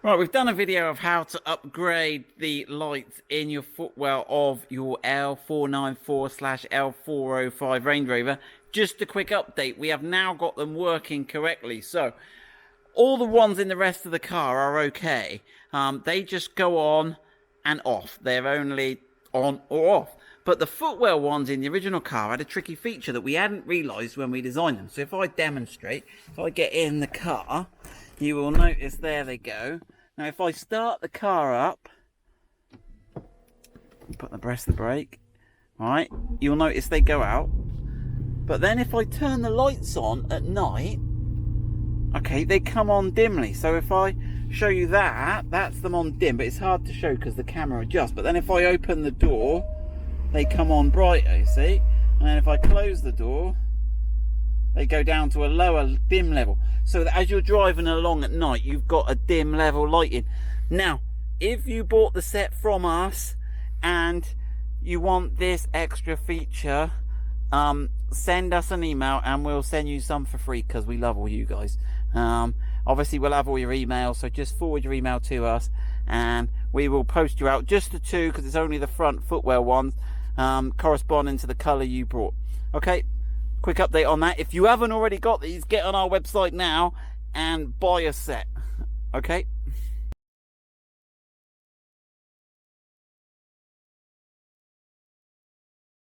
Right, we've done a video of how to upgrade the lights in your footwell of your L494/L405 Range Rover. Just a quick update, we have now got them working correctly. So, all the ones in the rest of the car are okay. They just go on and off. They're only on or off. But the footwell ones in the original car had a tricky feature that we hadn't realised when we designed them. So if I demonstrate, if I get in the car, you will notice there they go. Now if I start the car up, put the press the brake, right, you'll notice they go out. But then if I turn the lights on at night, okay, they come on dimly. So if I show you that, that's them on dim, but it's hard to show because the camera adjusts. But then if I open the door, they come on brighter, you see? And then if I close the door, they go down to a lower dim level. So that as you're driving along at night, you've got a dim level lighting. Now, if you bought the set from us and you want this extra feature, send us an email and we'll send you some for free because we love all you guys. Obviously we'll have all your emails, so just forward your email to us and we will post you out just the two, because it's only the front footwell ones, corresponding to the colour you brought. Okay, quick update on that. If you haven't already got these, get on our website now and buy a set. Okay.